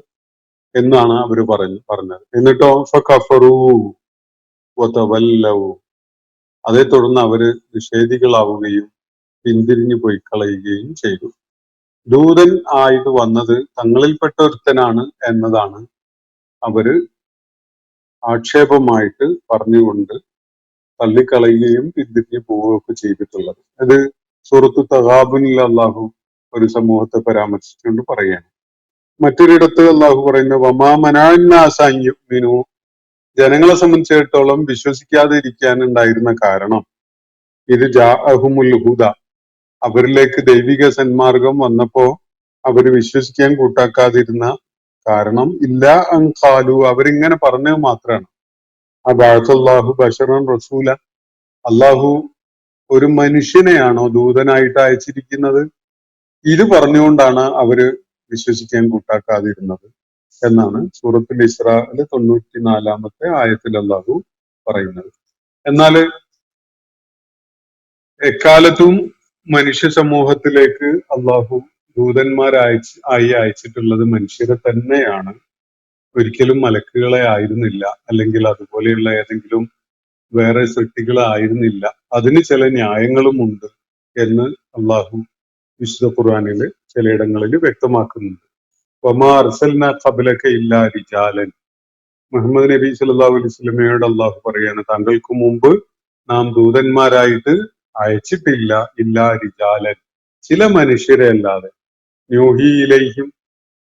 എന്നാണ് അവര് പറഞ്ഞത്. എന്നിട്ടോ ഫകഫറൂ വതവല്ലൗ, അതേ തുടർന്ന് അവര് നിഷേധികളാവുകയും പിന്തിരിഞ്ഞു പോയി കളയുകയും ചെയ്തു. ദൂതൻ ആയിട്ട് വന്നത് തങ്ങളിൽപ്പെട്ട ഒരുത്തനാണ് എന്നതാണ് അവര് ആക്ഷേപമായിട്ട് പറഞ്ഞുകൊണ്ട് തള്ളിക്കളയുകയും പിന്തിരിഞ്ഞു പോവുകയൊക്കെ ചെയ്തിട്ടുള്ളത്. അത് സൂറത്തു തഗാബുനിൽ അള്ളാഹു ഒരു സമൂഹത്തെ പരാമർശിച്ചുകൊണ്ട് പറയുകയാണ്. മറ്റൊരിടത്ത് അള്ളാഹു പറയുന്നത് വമാ മനാന്നാസ അൻ യുഅ്മിനൂ, ജനങ്ങളെ സംബന്ധിച്ചിടത്തോളം വിശ്വസിക്കാതെ ഇരിക്കാനുണ്ടായിരുന്ന കാരണം ഇത് ജാഅഹുമുൽ ഹുദ, അവരിലേക്ക് ദൈവിക സന്മാർഗം വന്നപ്പോ അവര് വിശ്വസിക്കാൻ കൂട്ടാക്കാതിരുന്ന കാരണം ഇല്ല അൻ ഖാലു, അവരിങ്ങനെ പറഞ്ഞത് മാത്രമാണ് അബഅസല്ലാഹു ബശറൻ റസൂല, അള്ളാഹു ഒരു മനുഷ്യനെയാണോ ദൂതനായിട്ട് അയച്ചിരിക്കുന്നത്? ഇത് പറഞ്ഞുകൊണ്ടാണ് അവര് വിശ്വസിക്കാൻ കൂട്ടാക്കാതിരുന്നത് എന്നാണ് സൂറത്തുൽ ഇസ്രായിലെ 94-ാമത്തെ ആയത്തിൽ അള്ളാഹു പറയുന്നത്. എന്നാല് എക്കാലത്തും മനുഷ്യ സമൂഹത്തിലേക്ക് അള്ളാഹു അയച്ചിട്ടുള്ളത് മനുഷ്യരെ തന്നെയാണ്. ഒരിക്കലും മലക്കുകളെ ആയിരുന്നില്ല, അല്ലെങ്കിൽ അതുപോലെയുള്ള ഏതെങ്കിലും വേറെ സൃഷ്ടികളെ ആയിരുന്നില്ല. അതിന് ചില ന്യായങ്ങളും ഉണ്ട് എന്ന് അള്ളാഹു വിശുദ്ധ ഖുർആനില് ചിലയിടങ്ങളിൽ വ്യക്തമാക്കുന്നുണ്ട്. വമാ അർസൽനാ ഖബ്ലക ഇല്ലാ റിജാലൻ, മുഹമ്മദ് നബി സല്ലല്ലാഹു അലൈഹി വസല്ലമയോട് അള്ളാഹു പറയാണ്, താങ്കൾക്ക് മുമ്പ് നാം ദൂതന്മാരായിട്ട് അയച്ചിട്ടില്ല, ഇല്ലാ റിജാലൻ, ചില മനുഷ്യരെ അല്ലാതെ. ന്യൂഹി ഇലൈഹിം,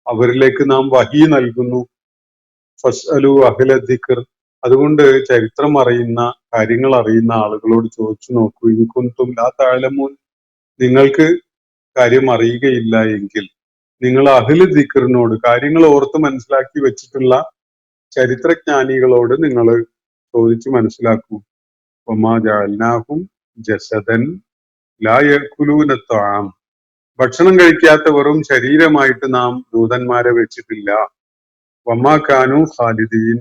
അവരിലേക്ക് നാം വഹി നൽകുന്നു. ഫസ്അലു അഹ്ല ദിക്ർ, അതുകൊണ്ട് ചരിത്രം അറിയുന്ന, കാര്യങ്ങൾ അറിയുന്ന ആളുകളോട് ചോദിച്ചു നോക്കൂ. ഇൻ കുൻതും ലാ തഅലമൂൻ, നിങ്ങൾക്ക് കാര്യം അറിയുകയില്ല എങ്കിൽ നിങ്ങൾ അഹ്ല ദിക്റിനോട്, കാര്യങ്ങൾ ഓർത്ത് മനസ്സിലാക്കി വെച്ചിട്ടുള്ള ചരിത്രജ്ഞാനികളോട് നിങ്ങൾ ചോദിച്ചു മനസ്സിലാക്കൂ. വമാ ജഅൽനാഹും ജസദൻ ലാ യഅകുലൂന ത്വആം, ഭക്ഷണം കഴിക്കാത്ത വെറും ശരീരമായിട്ട് നാം ദൂതന്മാരെ വെച്ചിട്ടില്ല. വമാ കാനൂ ഖാലിദീൻ,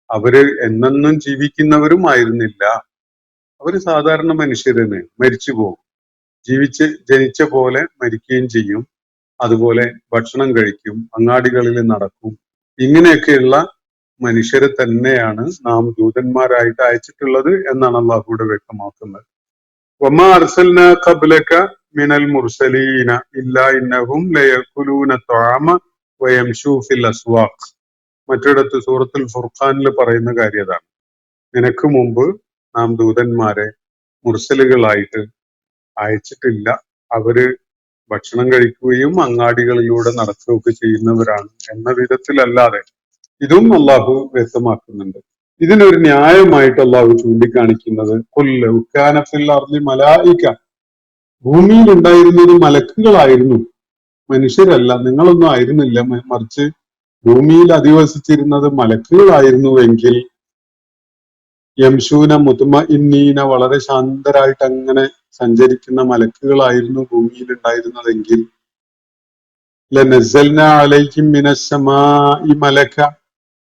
അവര് എന്നെന്നും ജീവിക്കുന്നവരും ആയിരുന്നില്ല. അവര് സാധാരണ മനുഷ്യരെന്ന്, മരിച്ചു പോകും, ജനിച്ച പോലെ മരിക്കുകയും ചെയ്യും, അതുപോലെ ഭക്ഷണം കഴിക്കും, അങ്ങാടികളിൽ നടക്കും. ഇങ്ങനെയൊക്കെയുള്ള മനുഷ്യരെ തന്നെയാണ് നാം ദൂതന്മാരായിട്ട് അയച്ചിട്ടുള്ളത് എന്നാണ് അള്ളാഹുവിടെ വ്യക്തമാക്കുന്നത്. വമാ അർസൽനാ ഖബ്ലക മിനൽ മുർസലീന ഇല്ലാ ഇന്നഹും ലയകുലൂന ത്വആമ വയംശൂ ഫിൽ അസ്വാഖ്. മറ്റിടത്ത് സൂറത്തുൽ ഫുർഖാനിൽ പറയുന്ന കാര്യം അതാണ്. നിനക്ക് മുമ്പ് നാം ദൂതന്മാരെ മുർസലുകളായിട്ട് അയച്ചിട്ടില്ല, അവര് ഭക്ഷണം കഴിക്കുകയും അങ്ങാടികളിലൂടെ നടക്കുകയൊക്കെ ചെയ്യുന്നവരാണ് എന്ന വിധത്തിലല്ലാതെ. ഇതും അള്ളാഹു വ്യക്തമാക്കുന്നുണ്ട്. ഇതിനൊരു ന്യായമായിട്ട് അള്ളാഹു ചൂണ്ടിക്കാണിക്കുന്നത് ഖുൽ ലൗ കാന ഫിൽ അർളി മലായിക, ഭൂമിയിൽ ഉണ്ടായിരുന്നത് മലക്കുകളായിരുന്നു, മനുഷ്യരല്ല, നിങ്ങളൊന്നും ആയിരുന്നില്ല, മറിച്ച് ഭൂമിയിൽ അധിവസിച്ചിരുന്നത് മലക്കുകളായിരുന്നുവെങ്കിൽ യംശൂന മുത്മഇന്നീന, വളരെ ശാന്തരായിട്ട് അങ്ങനെ സഞ്ചരിക്കുന്ന മലക്കുകളായിരുന്നു ഭൂമിയിൽ ഉണ്ടായിരുന്നതെങ്കിൽ ലനസ്സൽന അലൈഹിം മിനസ്സമാഇ മലക,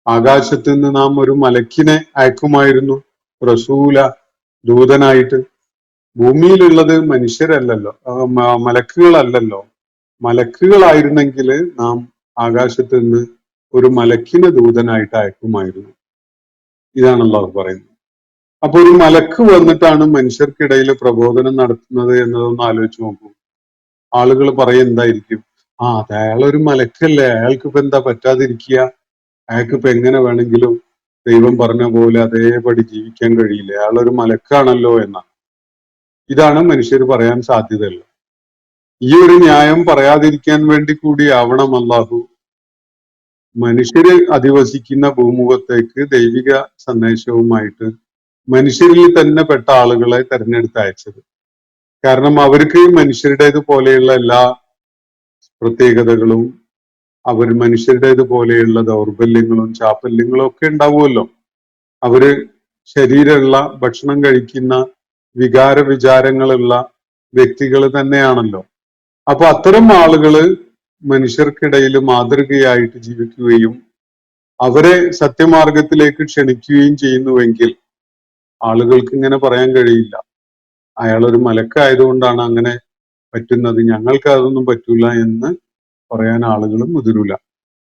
ആകാശത്ത് നിന്ന് നാം ഒരു മലക്കിനെ അയക്കുമായിരുന്നു, റസൂല, ദൂതനായിട്ട്. ഭൂമിയിലുള്ളത് മനുഷ്യരല്ലല്ലോ, മലക്കുകളല്ലല്ലോ. മലക്കുകളായിരുന്നെങ്കിൽ നാം ആകാശത്ത് നിന്ന് ഒരു മലക്കിനെ ദൂതനായിട്ട് അയക്കുമായിരുന്നു. ഇതാണ് അള്ളാഹു പറയുന്നത്. അപ്പൊ ഒരു മലക്ക് വന്നിട്ടാണ് മനുഷ്യർക്കിടയിൽ പ്രബോധനം നടത്തുന്നത് എന്നതൊന്ന് ആലോചിച്ച് നോക്കൂ. ആളുകൾ പറയും എന്തായിരിക്കും, അയാളൊരു മലക്കല്ലേ, അയാൾക്ക് ഇപ്പൊ എന്താ പറ്റാതിരിക്കുക, അയാൾക്ക് ഇപ്പൊ എങ്ങനെ വേണമെങ്കിലും ദൈവം പറഞ്ഞ പോലെ അതേപടി ജീവിക്കാൻ കഴിയില്ലേ, അയാളൊരു മലക്കാണല്ലോ എന്നാണ്. ഇതാണ് മനുഷ്യർ പറയാൻ സാധ്യതയുള്ളത്. ഈ ഒരു ന്യായം പറയാതിരിക്കാൻ വേണ്ടി കൂടി ആവണം അല്ലാഹു മനുഷ്യര് അധിവസിക്കുന്ന ഭൂമുഖത്തേക്ക് ദൈവിക സന്ദേശവുമായിട്ട് മനുഷ്യരിൽ തന്നെ പെട്ട ആളുകളെ തെരഞ്ഞെടുത്ത് അയച്ചത്. കാരണം അവർക്ക് മനുഷ്യരുടേതുപോലെയുള്ള എല്ലാ പ്രത്യേകതകളും മനുഷ്യരുടേതുപോലെയുള്ള ദൗർബല്യങ്ങളും ചാപല്യങ്ങളും ഒക്കെ ഉണ്ടാവുമല്ലോ. അവര് ശരീരമുള്ള, ഭക്ഷണം കഴിക്കുന്ന, വികാര വിചാരങ്ങളുള്ള വ്യക്തികൾ തന്നെയാണല്ലോ. അപ്പൊ അത്തരം ആളുകള് മനുഷ്യർക്കിടയിൽ മാതൃകയായിട്ട് ജീവിക്കുകയും അവരെ സത്യമാർഗത്തിലേക്ക് ക്ഷണിക്കുകയും ചെയ്യുന്നുവെങ്കിൽ ആളുകൾക്ക് ഇങ്ങനെ പറയാൻ കഴിയില്ല, അയാളൊരു മലക്കായതുകൊണ്ടാണ് അങ്ങനെ പറ്റുന്നത്, ഞങ്ങൾക്ക് അതൊന്നും പറ്റൂല എന്ന് പറയാൻ ആളുകളും മുതിരൂല.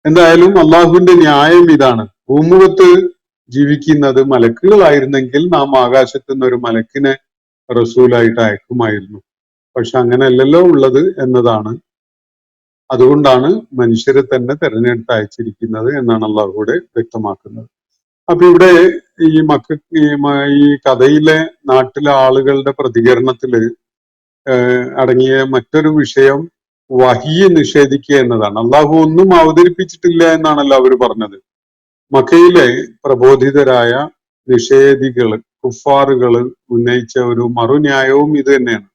എന്തായാലും അള്ളാഹുവിന്റെ ന്യായം ഇതാണ്. ഭൂമുഖത്ത് ജീവിക്കുന്നത് മലക്കുകളായിരുന്നെങ്കിൽ നാം ആകാശത്ത് നിന്ന് ഒരു മലക്കിനെ റസൂലായിട്ട് അയക്കുമായിരുന്നു. പക്ഷെ അങ്ങനെയല്ലല്ലോ ഉള്ളത് എന്നതാണ്. അതുകൊണ്ടാണ് മനുഷ്യരെ തന്നെ തെരഞ്ഞെടുത്ത് അയച്ചിരിക്കുന്നത് എന്നാണ് അള്ളാഹു കൂടെ വ്യക്തമാക്കുന്നത്. അപ്പൊ ഇവിടെ ഈ കഥയിലെ നാട്ടിലെ ആളുകളുടെ പ്രതികരണത്തില് അടങ്ങിയ മറ്റൊരു വിഷയം വഹിയെ നിഷേധിക്കുക എന്നതാണ്. അള്ളാഹു ഒന്നും അവതരിപ്പിച്ചിട്ടില്ല എന്നാണല്ലോ അവർ പറഞ്ഞത്. മക്കയിലെ പ്രബോധിതരായ നിഷേധികള്, കുഫാറുകള് ഉന്നയിച്ച ഒരു മറുന്യായവും ഇത് തന്നെയാണ്.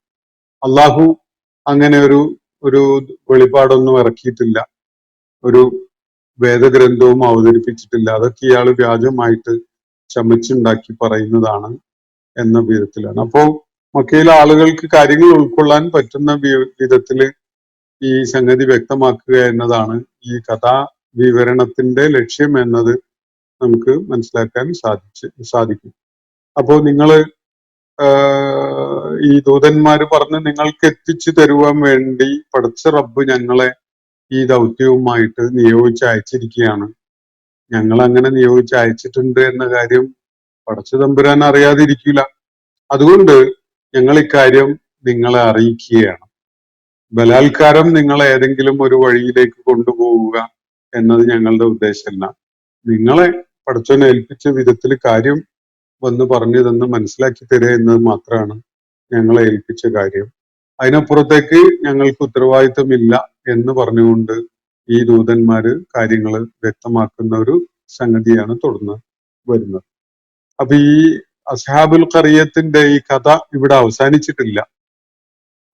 അള്ളാഹു അങ്ങനെ ഒരു വെളിപ്പാടൊന്നും ഇറക്കിയിട്ടില്ല, ഒരു വേദഗ്രന്ഥവും അവതരിപ്പിച്ചിട്ടില്ല, അതൊക്കെ ഇയാൾ വ്യാജമായിട്ട് ചമച്ചുണ്ടാക്കി പറയുന്നതാണ് എന്ന വിധത്തിലാണ്. അപ്പോ മക്കയിലെ ആളുകൾക്ക് കാര്യങ്ങൾ ഉൾക്കൊള്ളാൻ പറ്റുന്ന വിധത്തില് ഈ സംഗതി വ്യക്തമാക്കുക എന്നതാണ് ഈ കഥാ വിവരണത്തിന്റെ ലക്ഷ്യം എന്നത് നമുക്ക് മനസ്സിലാക്കാൻ സാധിക്കും. അപ്പോ നിങ്ങള് ഈ ദൂതന്മാര് പറഞ്ഞ് നിങ്ങൾക്ക് എത്തിച്ചു തരുവാൻ വേണ്ടി പടച്ച റബ്ബ് ഞങ്ങളെ ഈ ദൗത്യവുമായിട്ട് നിയോഗിച്ച് അയച്ചിരിക്കുകയാണ്. ഞങ്ങൾ അങ്ങനെ നിയോഗിച്ച് അയച്ചിട്ടുണ്ട് എന്ന കാര്യം പടച്ച തമ്പുരാൻ അറിയാതിരിക്കില്ല. അതുകൊണ്ട് ഞങ്ങൾ ഇക്കാര്യം നിങ്ങളെ അറിയിക്കുകയാണ്. ബലാത്കാരം നിങ്ങളെ ഏതെങ്കിലും ഒരു വഴിയിലേക്ക് കൊണ്ടുപോവുക എന്നത് ഞങ്ങളുടെ ഉദ്ദേശമല്ല. നിങ്ങളെ പടച്ചോനെ ഏൽപ്പിച്ച വിധത്തിൽ കാര്യം വന്ന് പറഞ്ഞു തന്ന് മനസ്സിലാക്കി തരിക എന്നത് മാത്രമാണ് ഞങ്ങളെ ഏൽപ്പിച്ച കാര്യം. അതിനപ്പുറത്തേക്ക് ഞങ്ങൾക്ക് ഉത്തരവാദിത്വമില്ല എന്ന് പറഞ്ഞുകൊണ്ട് ഈ ദൂതന്മാര് കാര്യങ്ങൾ വ്യക്തമാക്കുന്ന ഒരു സംഗതിയാണ് തുടർന്ന് വരുന്നത്. അപ്പൊ ഈ അസ്ഹാബുൽ ഖറിയത്തിന്റെ ഈ കഥ ഇവിടെ അവസാനിച്ചിട്ടില്ല.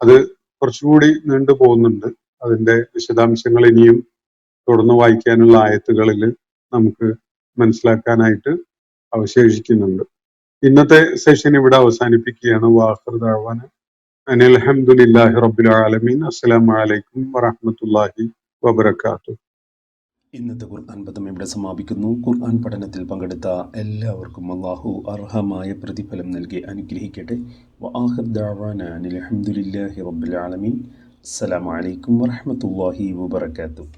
അത് കുറച്ചുകൂടി നീണ്ടു പോകുന്നുണ്ട്. അതിന്റെ വിശദാംശങ്ങൾ ഇനിയും തുടർന്ന് വായിക്കാനുള്ള ആയത്തുകളിൽ നമുക്ക് മനസ്സിലാക്കാനായിട്ട് അവശേഷിക്കുന്നുണ്ട്. ഇന്നത്തെ സെഷൻ ഇവിടെ അവസാനിപ്പിക്കുകയാണ്. വാഖിർ ദഅവാന അനിൽ ഹംദുലില്ലാഹി റബ്ബിൽ ആലമീൻ. അസ്സലാമു അലൈക്കും വറഹ്മത്തുള്ളാഹി വബറകാതുഹു. ഇന്നത്തെ ഖുർആൻ പദം ഇവിടെ സമാപിക്കുന്നു. ഖുർആൻ പഠനത്തിൽ പങ്കെടുത്ത എല്ലാവർക്കും അല്ലാഹു അർഹമായ പ്രതിഫലം നൽകി അനുഗ്രഹിക്കട്ടെ. വആഖിർ ദഅവാന അനിൽ ഹംദുലില്ലാഹി റബ്ബിൽ ആലമീൻ. അസ്സലാമു അലൈക്കും വറഹ്മത്തുള്ളാഹി വബറകാതുഹു.